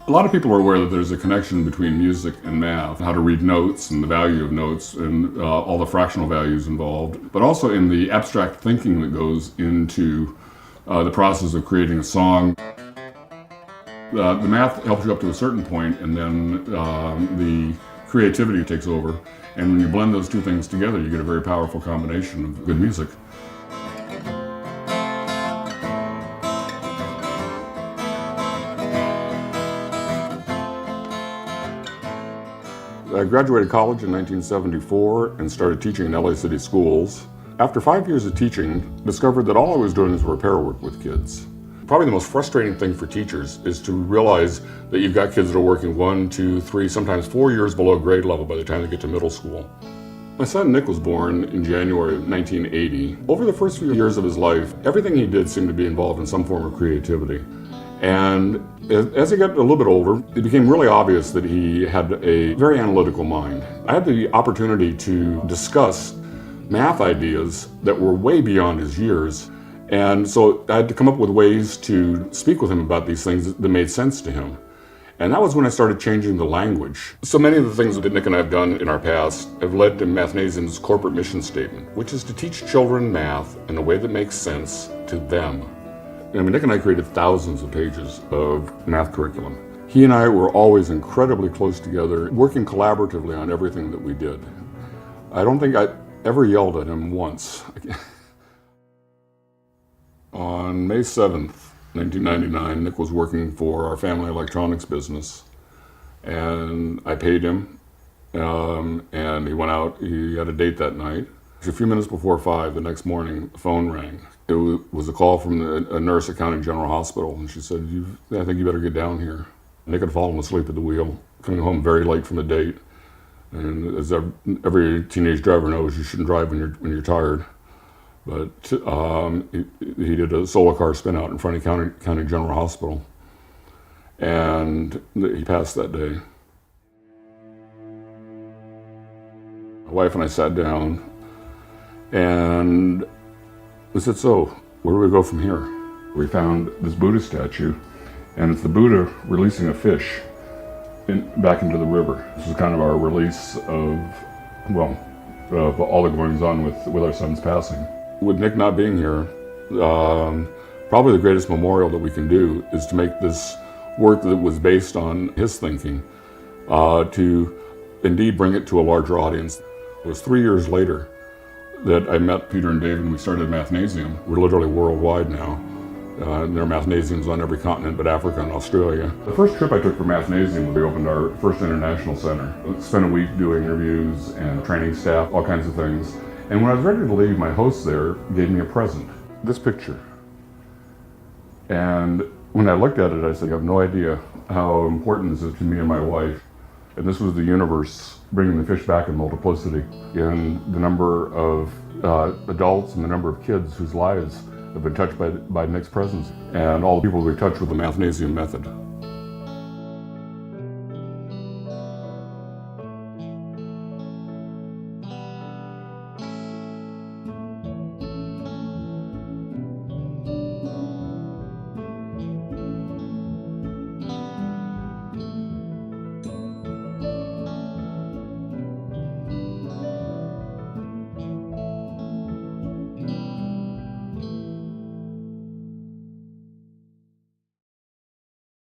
A lot of people are aware that there's a connection between music and math, how to read notes and the value of notes and all the fractional values involved, but also in the abstract thinking that goes into the process of creating a song. The math helps you up to a certain point, and then the creativity takes over. And when you blend those two things together, you get a very powerful combination of good music. I graduated college in 1974 and started teaching in LA City schools. After 5 years of teaching, discovered that all I was doing was repair work with kids. Probably the most frustrating thing for teachers is to realize that you've got kids that are working 1, 2, 3, sometimes 4 years below grade level by the time they get to middle school. My son Nick was born in January of 1980. Over the first few years of his life, everything he did seemed to be involved in some form of creativity. And as he got a little bit older, it became really obvious that he had a very analytical mind. I had the opportunity to discuss math ideas that were way beyond his years. And so I had to come up with ways to speak with him about these things that made sense to him. And that was when I started changing the language. So many of the things that Nick and I have done in our past have led to Mathnasium's corporate mission statement, which is to teach children math in a way that makes sense to them. I mean, Nick and I created thousands of pages of math curriculum. He and I were always incredibly close together, working collaboratively on everything that we did. I don't think I ever yelled at him once. On May 7th, 1999, Nick was working for our family electronics business, and I paid him, and he went out. He had a date that night. A few minutes before 5 the next morning, the phone rang. It was a call from a nurse at County General Hospital, and she said, I think you better get down here. Nick had fallen asleep at the wheel, coming home very late from a date. And as every teenage driver knows, you shouldn't drive when you're tired. But he did a solo car spin out in front of County General Hospital, and he passed that day. My wife and I sat down, and we said, so, where do we go from here? We found this Buddha statue, and it's the Buddha releasing a fish back into the river. This is kind of our release of all the goings on with our son's passing. With Nick not being here, probably the greatest memorial that we can do is to make this work that was based on his thinking, to indeed bring it to a larger audience. It was 3 years later that I met Peter and David and we started Mathnasium. We're literally worldwide now. There are Mathnasiums on every continent but Africa and Australia. The first trip I took for Mathnasium, we opened our first international center. Spent a week doing interviews and training staff, all kinds of things. And when I was ready to leave, my host there gave me a present, this picture. And when I looked at it, I said, I have no idea how important this is to me and my wife. And this was the universe bringing the fish back in multiplicity, in the number of adults and the number of kids whose lives have been touched by Nick's presence, and all the people we've touched with the Mathnasium method.